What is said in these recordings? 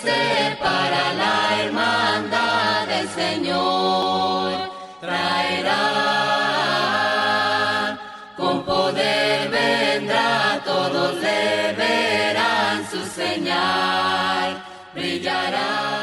ser para la hermandad del Señor. Traerá, con poder vendrá, todos le verán su señal, brillará.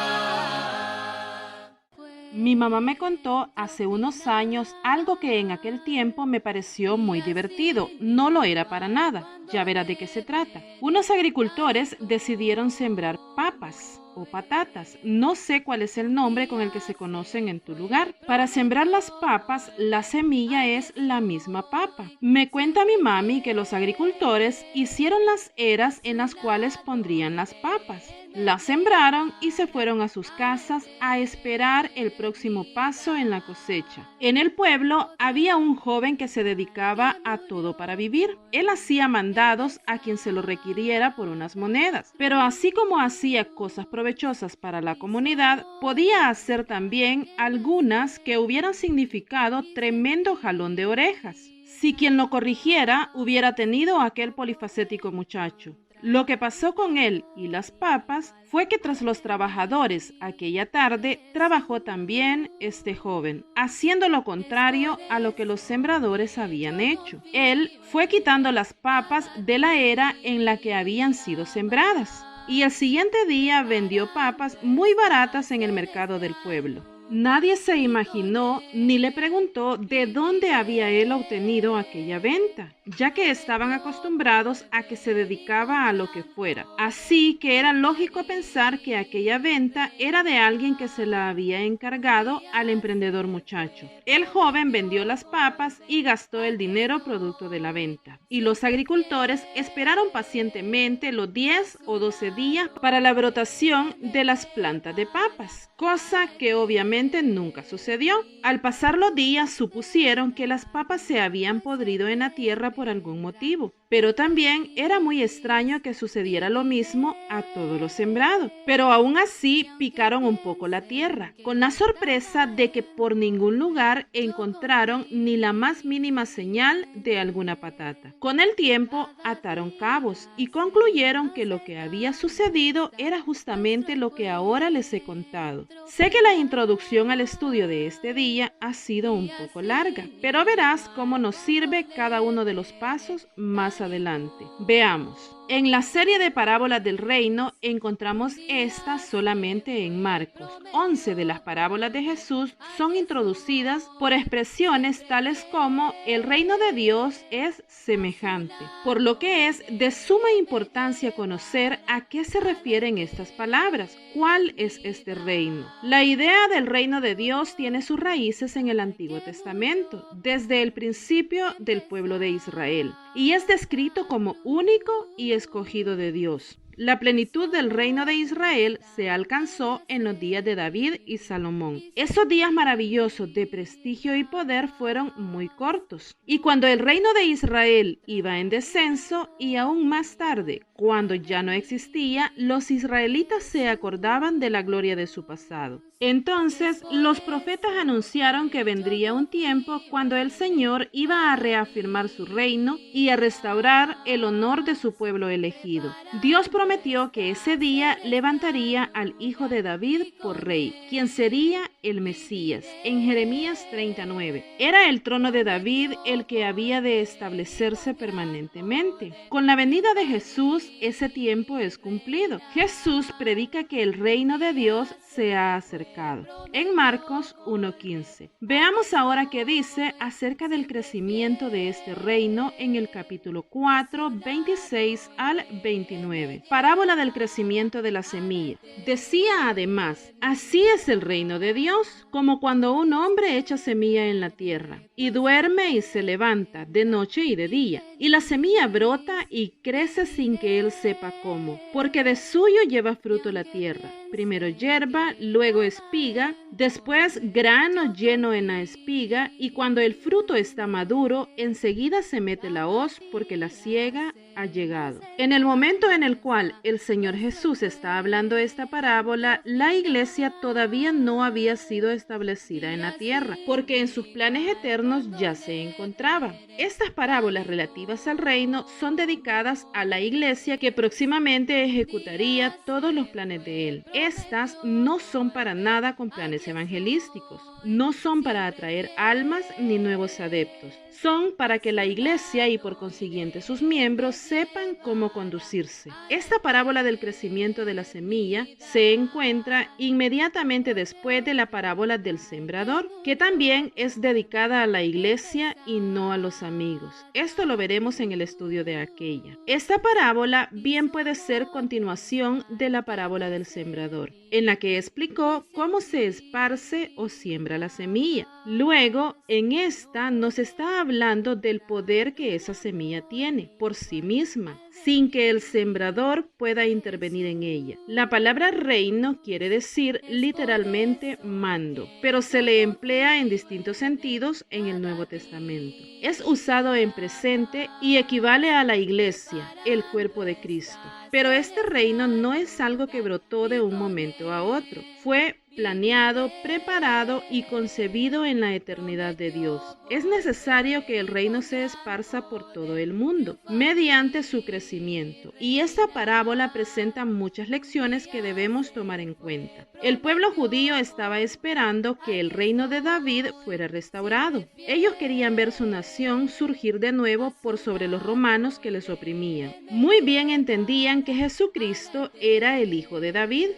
Mi mamá me contó hace unos años algo que en aquel tiempo me pareció muy divertido. No lo era para nada. Ya verás de qué se trata. Unos agricultores decidieron sembrar papas o patatas. No sé cuál es el nombre con el que se conocen en tu lugar. Para sembrar las papas, la semilla es la misma papa. Me cuenta mi mami que los agricultores hicieron las eras en las cuales pondrían las papas. Las sembraron y se fueron a sus casas a esperar el próximo paso en la cosecha. En el pueblo había un joven que se dedicaba a todo para vivir. Él hacía mandados a quien se lo requiriera por unas monedas, pero así como hacía cosas provechosas para la comunidad, podía hacer también algunas que hubieran significado tremendo jalón de orejas, si quien lo corrigiera hubiera tenido a aquel polifacético muchacho. Lo que pasó con él y las papas fue que tras los trabajadores aquella tarde trabajó también este joven, haciendo lo contrario a lo que los sembradores habían hecho. Él fue quitando las papas de la era en la que habían sido sembradas y el siguiente día vendió papas muy baratas en el mercado del pueblo. Nadie se imaginó ni le preguntó de dónde había él obtenido aquella venta, ya que estaban acostumbrados a que se dedicaba a lo que fuera. Así que era lógico pensar que aquella venta era de alguien que se la había encargado al emprendedor muchacho. El joven vendió las papas y gastó el dinero producto de la venta. Y los agricultores esperaron pacientemente los 10 o 12 días para la brotación de las plantas de papas, cosa que obviamente nunca sucedió. Al pasar los días supusieron que las papas se habían podrido en la tierra por algún motivo, pero también era muy extraño que sucediera lo mismo a todo lo sembrado. Pero aún así picaron un poco la tierra, con la sorpresa de que por ningún lugar encontraron ni la más mínima señal de alguna patata. Con el tiempo ataron cabos y concluyeron que lo que había sucedido era justamente lo que ahora les he contado. Sé que la introducción al estudio de este día ha sido un poco larga, pero verás cómo nos sirve cada uno de los pasos más adelante. Veamos. En la serie de parábolas del reino encontramos esta solamente en Marcos. 11 de las parábolas de Jesús son introducidas por expresiones tales como el reino de Dios es semejante, por lo que es de suma importancia conocer a qué se refieren estas palabras. ¿Cuál es este reino? La idea del reino de Dios tiene sus raíces en el Antiguo Testamento, desde el principio del pueblo de Israel, y es descrito como único y escogido de Dios. La plenitud del reino de Israel se alcanzó en los días de David y Salomón. Esos días maravillosos de prestigio y poder fueron muy cortos. Y cuando el reino de Israel iba en descenso y aún más tarde, cuando ya no existía, los israelitas se acordaban de la gloria de su pasado. Entonces, los profetas anunciaron que vendría un tiempo cuando el Señor iba a reafirmar su reino y a restaurar el honor de su pueblo elegido. Dios prometió que ese día levantaría al hijo de David por rey, quien sería el Mesías. En Jeremías 39, era el trono de David el que había de establecerse permanentemente. Con la venida de Jesús, ese tiempo es cumplido. Jesús predica que el reino de Dios se ha acercado. En Marcos 1:15. Veamos ahora qué dice acerca del crecimiento de este reino en el capítulo 4, 26 al 29. Parábola del crecimiento de la semilla. Decía además, así es el reino de Dios, como cuando un hombre echa semilla en la tierra, y duerme y se levanta de noche y de día, y la semilla brota y crece sin que él sepa cómo, porque de suyo lleva fruto la tierra. Primero hierba, luego espiga, después grano lleno en la espiga, y cuando el fruto está maduro, enseguida se mete la hoz porque la siega ha llegado. En el momento en el cual cual el Señor Jesús está hablando esta parábola, la iglesia todavía no había sido establecida en la tierra, porque en sus planes eternos ya se encontraba. Estas parábolas relativas al reino son dedicadas a la iglesia que próximamente ejecutaría todos los planes de él. Estas no son para nada con planes evangelísticos, no son para atraer almas ni nuevos adeptos, son para que la iglesia y por consiguiente sus miembros sepan cómo conducirse. Esta parábola del crecimiento de la semilla se encuentra inmediatamente después de la parábola del sembrador, que también es dedicada a la iglesia y no a los amigos. Esto lo veremos en el estudio de aquella. Esta parábola bien puede ser continuación de la parábola del sembrador, en la que explicó cómo se esparce o siembra la semilla. Luego, en esta nos está hablando del poder que esa semilla tiene por sí misma, sin que el sembrador pueda intervenir en ella. La palabra reino quiere decir literalmente mando, pero se le emplea en distintos sentidos en el Nuevo Testamento. Es usado en presente y equivale a la iglesia, el cuerpo de Cristo. Pero este reino no es algo que brotó de un momento a otro. Fue planeado, preparado y concebido en la eternidad de Dios. Es necesario que el reino se esparza por todo el mundo mediante su crecimiento. Y esta parábola presenta muchas lecciones que debemos tomar en cuenta. El pueblo judío estaba esperando que el reino de David fuera restaurado. Ellos querían ver su nación surgir de nuevo por sobre los romanos que les oprimían. Muy bien entendían que Jesucristo era el hijo de David,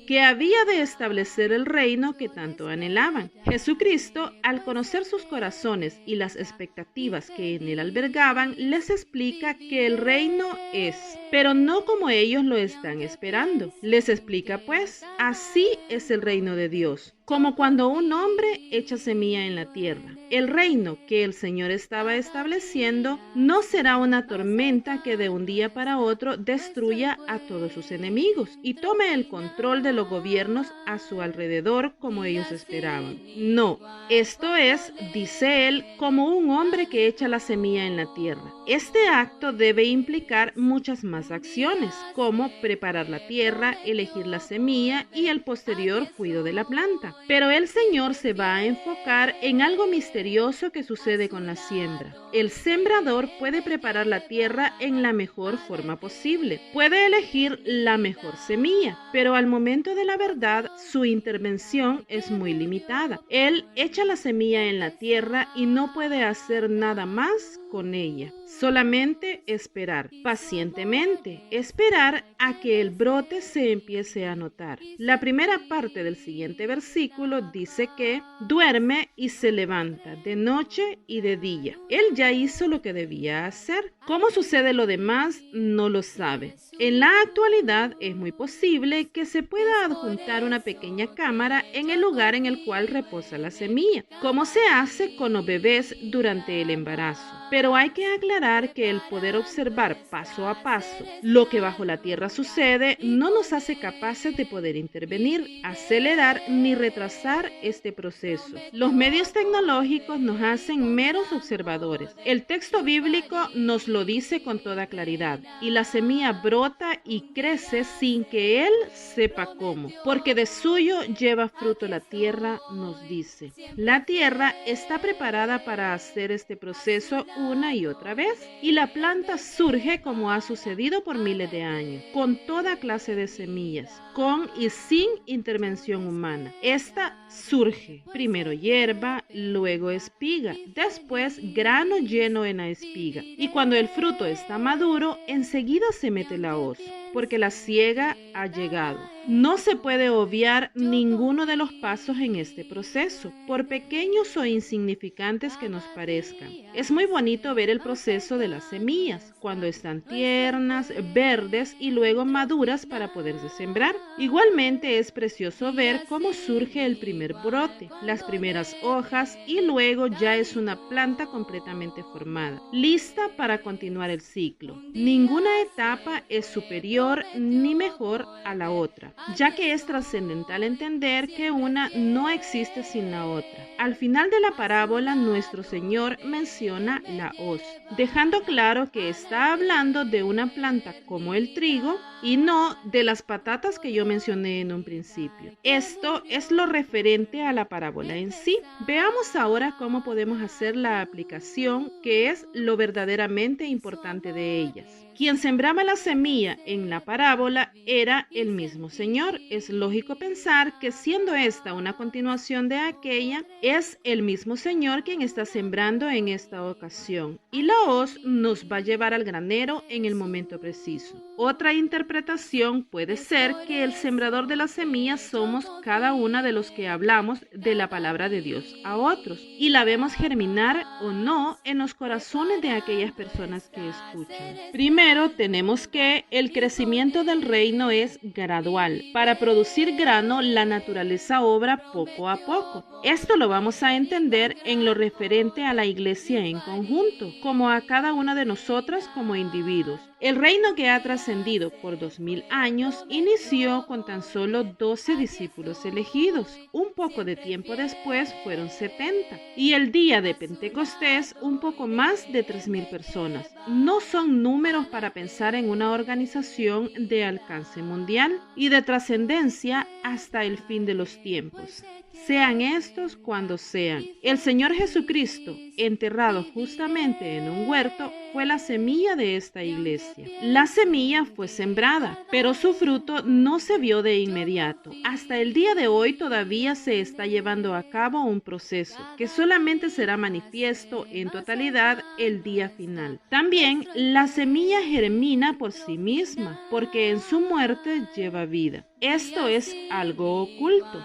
que había de establecer el reino que tanto anhelaban. Jesucristo, al conocer sus corazones y las expectativas que en él albergaban, les explica que el reino es, pero no como ellos lo están esperando. Les explica pues, así es el reino de Dios, como cuando un hombre echa semilla en la tierra. El reino que el Señor estaba estableciendo no será una tormenta que de un día para otro destruya a todos sus enemigos y tome el control de los gobiernos a su alrededor como ellos esperaban. No, esto es, dice él, como un hombre que echa la semilla en la tierra. Este acto debe implicar muchas más acciones, como preparar la tierra, elegir la semilla y el posterior cuidado de la planta. Pero el Señor se va a enfocar en algo misterioso que sucede con la siembra. El sembrador puede preparar la tierra en la mejor forma posible, puede elegir la mejor semilla, pero al momento de la verdad, su intervención es muy limitada. Él echa la semilla en la tierra y no puede hacer nada más con ella. Solamente esperar, pacientemente, esperar a que el brote se empiece a notar. La primera parte del siguiente versículo dice que duerme y se levanta de noche y de día. Él ya hizo lo que debía hacer. ¿Cómo sucede lo demás? No lo sabe. En la actualidad es muy posible que se pueda adjuntar una pequeña cámara en el lugar en el cual reposa la semilla, como se hace con los bebés durante el embarazo. Pero hay que aclarar que el poder observar paso a paso lo que bajo la tierra sucede no nos hace capaces de poder intervenir, acelerar ni retrasar este proceso. Los medios tecnológicos nos hacen meros observadores. El texto bíblico nos lo dice con toda claridad y la semilla brota y crece sin que él sepa cómo, porque de suyo lleva fruto la tierra, nos dice. La tierra está preparada para hacer este proceso una y otra vez, y la planta surge como ha sucedido por miles de años, con toda clase de semillas, con y sin intervención humana. Esta surge, primero hierba, luego espiga, después grano lleno en la espiga, y cuando el fruto está maduro, enseguida se mete la hoz, porque la siega ha llegado. No se puede obviar ninguno de los pasos en este proceso, por pequeños o insignificantes que nos parezcan. Es muy bonito ver el proceso de las semillas, cuando están tiernas, verdes y luego maduras para poderse sembrar. Igualmente es precioso ver cómo surge el primer brote, las primeras hojas y luego ya es una planta completamente formada, lista para continuar el ciclo. Ninguna etapa es superior superior ni mejor a la otra, ya que es trascendental entender que una no existe sin la otra. Al final de la parábola, nuestro Señor menciona la hoz, dejando claro que está hablando de una planta como el trigo y no de las patatas que yo mencioné en un principio. Esto es lo referente a la parábola en sí. Veamos ahora cómo podemos hacer la aplicación, que es lo verdaderamente importante de ellas. Quien sembraba la semilla en la parábola era el mismo Señor. Es lógico pensar que siendo esta una continuación de aquella, es el mismo Señor quien está sembrando en esta ocasión. Y la hoz nos va a llevar al granero en el momento preciso. Otra interpretación puede ser que el sembrador de las semillas somos cada una de los que hablamos de la palabra de Dios a otros y la vemos germinar o no en los corazones de aquellas personas que escuchan. Primero tenemos que el crecimiento del reino es gradual. Para producir grano, la naturaleza obra poco a poco. Esto lo vamos a entender en lo referente a la iglesia en conjunto, como a cada una de nosotras como individuos. El reino que ha trascendido por 2000 años inició con tan solo 12 discípulos elegidos. Un poco de tiempo después fueron 70. Y el día de Pentecostés, un poco más de 3000 personas. No son números para pensar en una organización de alcance mundial y de trascendencia hasta el fin de los tiempos. Sean estos cuando sean. El Señor Jesucristo, enterrado justamente en un huerto, fue la semilla de esta iglesia. La semilla fue sembrada, pero su fruto no se vio de inmediato. Hasta el día de hoy todavía se está llevando a cabo un proceso que solamente será manifiesto en totalidad el día final. También la semilla germina por sí misma, porque en su muerte lleva vida. Esto es algo oculto.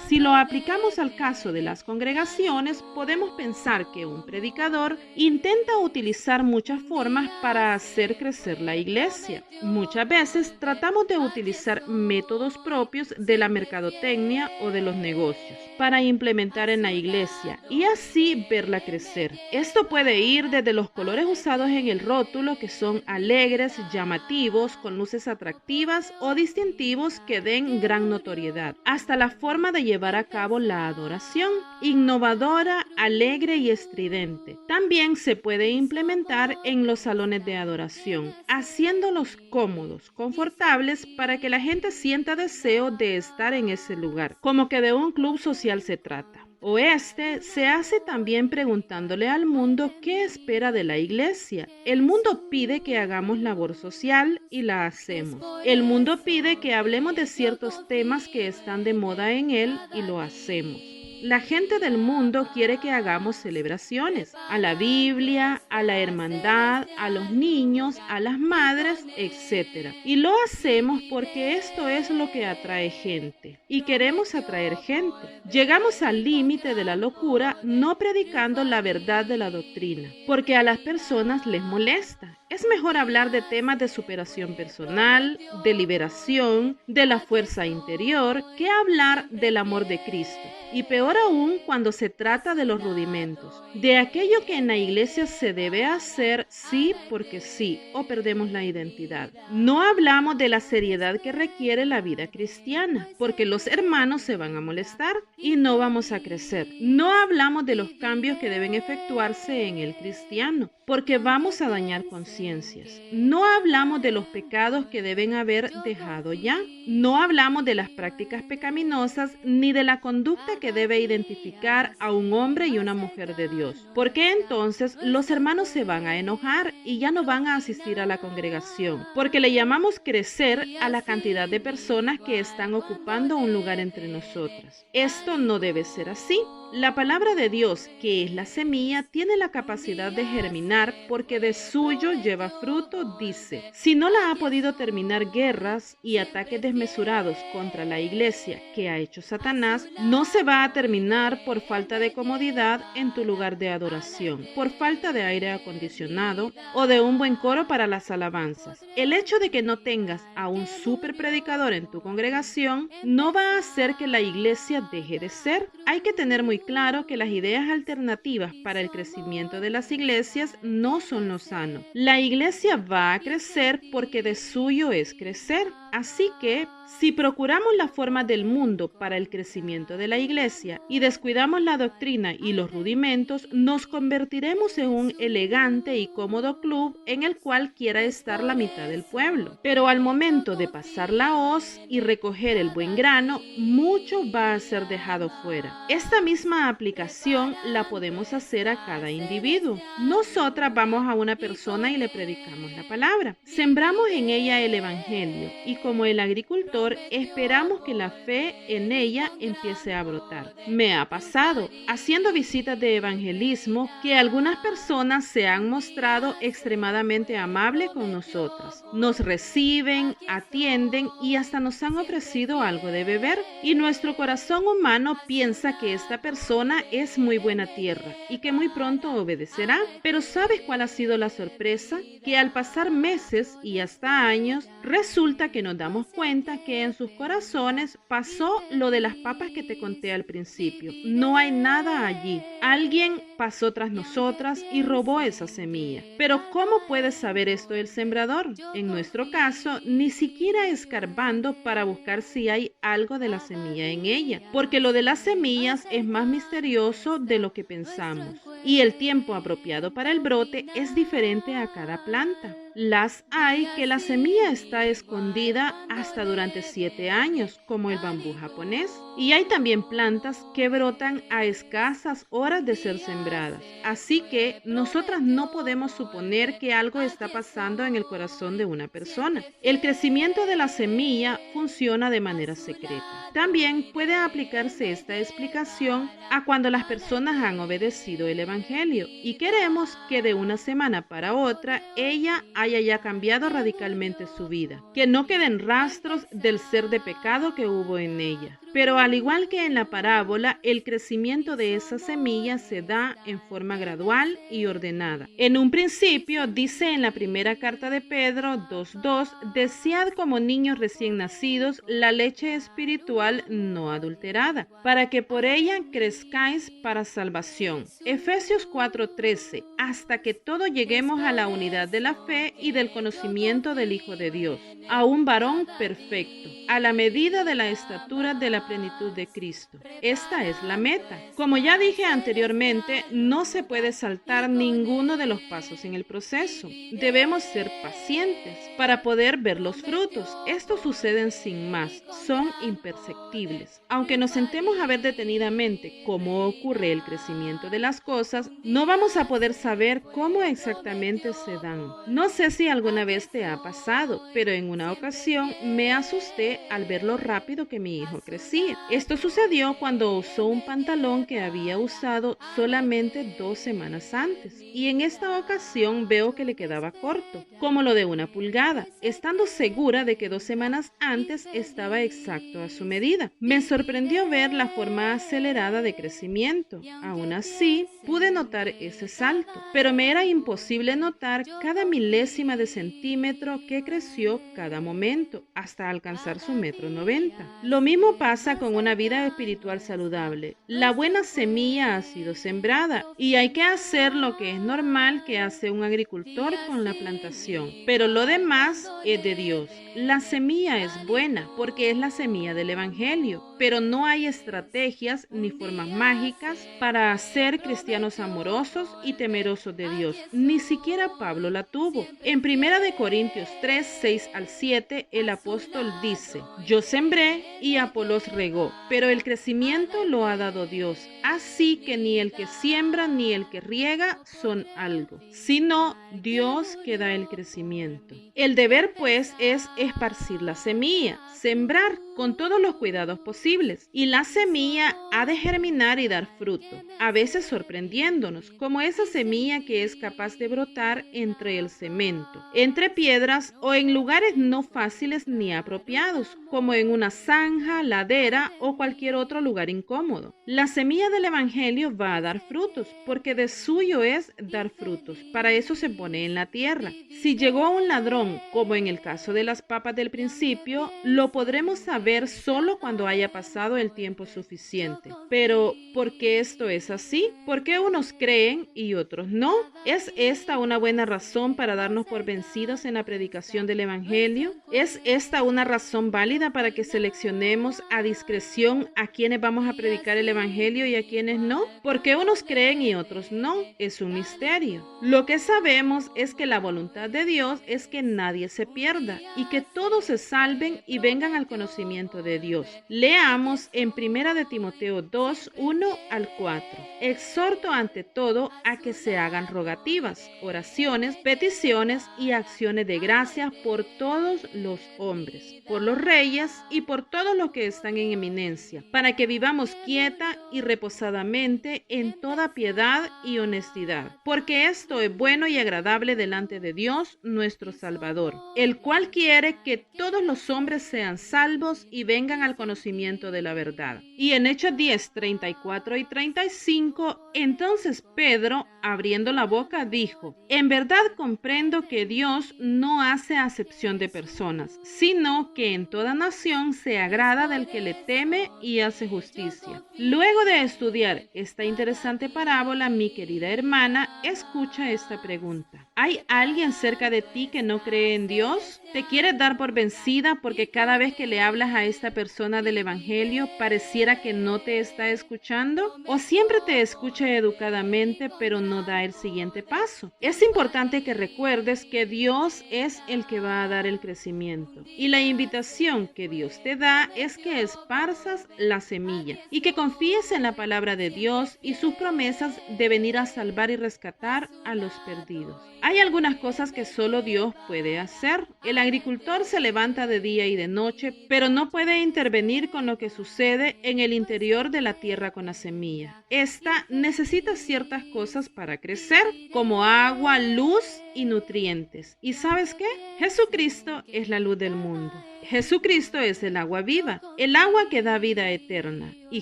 Si lo aplicamos al caso de las congregaciones, podemos pensar que un predicador intenta utilizar muchas formas para hacer crecer la iglesia. Muchas veces tratamos de utilizar métodos propios de la mercadotecnia o de los negocios para implementar en la iglesia y así verla crecer. Esto puede ir desde los colores usados en el rótulo, que son alegres, llamativos, con luces atractivas o distintivos que den gran notoriedad, hasta la forma de llevar a cabo la adoración, innovadora, alegre y estridente. También se puede implementar en los salones de adoración, haciéndolos cómodos, confortables, para que la gente sienta deseo de estar en ese lugar, como que de un club social se trata. O se hace también preguntándole al mundo qué espera de la iglesia. El mundo pide que hagamos labor social y la hacemos. El mundo pide que hablemos de ciertos temas que están de moda en él y lo hacemos. La gente del mundo quiere que hagamos celebraciones a la Biblia, a la hermandad, a los niños, a las madres, etc. Y lo hacemos porque esto es lo que atrae gente. Y queremos atraer gente. Llegamos al límite de la locura no predicando la verdad de la doctrina, porque a las personas les molesta. Es mejor hablar de temas de superación personal, de liberación, de la fuerza interior, que hablar del amor de Cristo. Y peor aún cuando se trata de los rudimentos, de aquello que en la iglesia se debe hacer sí porque sí, o perdemos la identidad. No hablamos de la seriedad que requiere la vida cristiana, porque los hermanos se van a molestar y no vamos a crecer. No hablamos de los cambios que deben efectuarse en el cristiano, porque vamos a dañar conciencias. No hablamos de los pecados que deben haber dejado ya. No hablamos de las prácticas pecaminosas ni de la conducta que debe identificar a un hombre y una mujer de Dios. Porque entonces los hermanos se van a enojar y ya no van a asistir a la congregación, porque le llamamos crecer a la cantidad de personas que están ocupando un lugar entre nosotras. Esto no debe ser así. La palabra de Dios, que es la semilla, tiene la capacidad de germinar porque de suyo lleva fruto, dice. Si no la ha podido terminar guerras y ataques desmesurados contra la iglesia que ha hecho Satanás, no se va a terminar por falta de comodidad en tu lugar de adoración, por falta de aire acondicionado o de un buen coro para las alabanzas. El hecho de que no tengas a un super predicador en tu congregación no va a hacer que la iglesia deje de ser. Hay que tener muy claro que las ideas alternativas para el crecimiento de las iglesias no son lo sano. La La iglesia va a crecer porque de suyo es crecer. Así que, si procuramos la forma del mundo para el crecimiento de la iglesia y descuidamos la doctrina y los rudimentos, nos convertiremos en un elegante y cómodo club en el cual quiera estar la mitad del pueblo. Pero al momento de pasar la hoz y recoger el buen grano, mucho va a ser dejado fuera. Esta misma aplicación la podemos hacer a cada individuo. Nosotras vamos a una persona y le predicamos la palabra. Sembramos en ella el evangelio y como el agricultor, esperamos que la fe en ella empiece a brotar. Me ha pasado, haciendo visitas de evangelismo, que algunas personas se han mostrado extremadamente amables con nosotras. Nos reciben, atienden y hasta nos han ofrecido algo de beber. Y nuestro corazón humano piensa que esta persona es muy buena tierra y que muy pronto obedecerá. Pero ¿sabes cuál ha sido la sorpresa? Que al pasar meses y hasta años, resulta que nos damos cuenta que en sus corazones pasó lo de las papas que te conté al principio. No hay nada allí. Alguien pasó tras nosotras y robó esa semilla. Pero ¿cómo puede saber esto el sembrador? En nuestro caso, ni siquiera escarbando para buscar si hay algo de la semilla en ella, porque lo de las semillas es más misterioso de lo que pensamos. Y el tiempo apropiado para el brote es diferente a cada planta. Las hay que la semilla está escondida hasta durante 7 años, como el bambú japonés. Y hay también plantas que brotan a escasas horas de ser sembradas. Así que nosotras no podemos suponer que algo está pasando en el corazón de una persona. El crecimiento de la semilla funciona de manera secreta. También puede aplicarse esta explicación a cuando las personas han obedecido el evangelio y queremos que de una semana para otra ella haya ya cambiado radicalmente su vida, que no queden rastros del ser de pecado que hubo en ella. Pero al igual que en la parábola, el crecimiento de esa semilla se da en forma gradual y ordenada. En un principio, dice en la primera carta de Pedro 2:2, desead como niños recién nacidos la leche espiritual no adulterada, para que por ella crezcáis para salvación. Efesios 4:13, hasta que todos lleguemos a la unidad de la fe y del conocimiento del Hijo de Dios, a un varón perfecto, a la medida de la estatura de la plenitud de Cristo. Esta es la meta. Como ya dije anteriormente, no se puede saltar ninguno de los pasos en el proceso. Debemos ser pacientes para poder ver los frutos. Estos suceden sin más, son imperceptibles. Aunque nos sentemos a ver detenidamente cómo ocurre el crecimiento de las cosas, no vamos a poder saber cómo exactamente se dan. No sé si alguna vez te ha pasado, pero en una ocasión me asusté al ver lo rápido que mi hijo crecía. Esto sucedió cuando usó un pantalón que había usado solamente 2 semanas antes y en esta ocasión veo que le quedaba corto, como lo de 1 pulgada, estando segura de que 2 semanas antes estaba exacto a su medida. Me sorprendió ver la forma acelerada de crecimiento. Aún así, pude notar ese salto, pero me era imposible notar cada milésima de centímetro que creció cada momento hasta alcanzar su 1,90 m. Lo mismo pasa con una vida espiritual saludable. La buena semilla ha sido sembrada y hay que hacer lo que es normal que hace un agricultor con la plantación, pero lo demás es de Dios. La semilla es buena porque es la semilla del evangelio, pero no hay estrategias ni formas mágicas para hacer cristianos amorosos y temerosos de Dios. Ni siquiera Pablo la tuvo. En 1 Corintios 3:6-7, el apóstol dice: yo sembré y Apolos regó, pero el crecimiento lo ha dado Dios. Así que ni el que siembra ni el que riega son algo, sino Dios que da el crecimiento. El deber, pues, es esparcir la semilla, sembrar con todos los cuidados posibles, y la semilla ha de germinar y dar fruto, a veces sorprendiéndonos, como esa semilla que es capaz de brotar entre el cemento, entre piedras o en lugares no fáciles ni apropiados, como en una zanja, ladera o cualquier otro lugar incómodo. La semilla del Evangelio va a dar frutos, porque de suyo es dar frutos. Para eso se pone en la tierra. Si llegó un ladrón, como en el caso de las papas del principio, lo podremos saber solo cuando haya pasado el tiempo suficiente. Pero, ¿por qué esto es así? ¿Por qué unos creen y otros no? ¿Es esta una buena razón para darnos por vencidos en la predicación del Evangelio? ¿Es esta una razón válida para que seleccionemos a discreción a quienes vamos a predicar el Evangelio y a quienes no? ¿Por qué unos creen y otros no? Es un misterio. Lo que sabemos es que la voluntad de Dios es que nadie se pierda y que todos se salven y vengan al conocimiento de Dios. Leamos en 1 de Timoteo 2, 1 al 4. Exhorto ante todo a que se hagan rogativas, oraciones, peticiones y acciones de gracia por todos los hombres, por los reyes y por todos los que están en eminencia, para que vivamos quieta y reposadamente en toda piedad y honestidad, porque esto es bueno y agradable delante de Dios nuestro Salvador, el cual quiere que todos los hombres sean salvos y vengan al conocimiento de la verdad. Y en Hechos 10, 34 y 35, entonces Pedro, abriendo la boca, dijo: en verdad comprendo que Dios no hace acepción de personas, sino que en toda nación se agrada del que le teme y hace justicia. Luego de estudiar esta interesante parábola, mi querida hermana, escucha esta pregunta. ¿Hay alguien cerca de ti que no cree en Dios? ¿Te quieres dar por vencida porque cada vez que le hablas a esta persona del Evangelio pareciera que no te está escuchando? ¿O siempre te escucha educadamente pero no da el siguiente paso? Es importante que recuerdes que Dios es el que va a dar el crecimiento. Y la invitación que Dios te da es que esparzas la semilla y que confíes en la palabra de Dios y sus promesas de venir a salvar y rescatar a los perdidos. Hay algunas cosas que solo Dios puede hacer. El agricultor se levanta de día y de noche, pero no puede intervenir con lo que sucede en el interior de la tierra con la semilla. Esta necesita ciertas cosas para crecer, como agua, luz y nutrientes. ¿Y sabes qué? Jesucristo es la luz del mundo. Jesucristo es el agua viva, el agua que da vida eterna. Y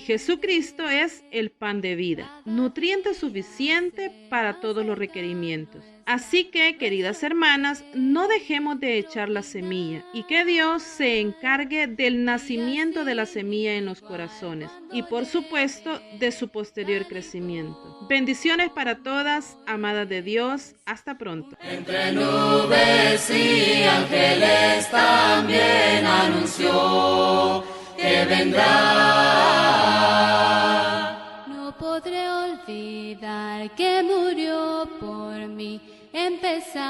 Jesucristo es el pan de vida, nutriente suficiente para todos los requerimientos. Así que, queridas hermanas, no dejemos de echar la semilla y que Dios se encargue del nacimiento de la semilla en los corazones y, por supuesto, de su posterior crecimiento. Bendiciones para todas, amadas de Dios. Hasta pronto. Entre nubes y ángeles también anunció que vendrá. No podré olvidar que murió por mí, empezar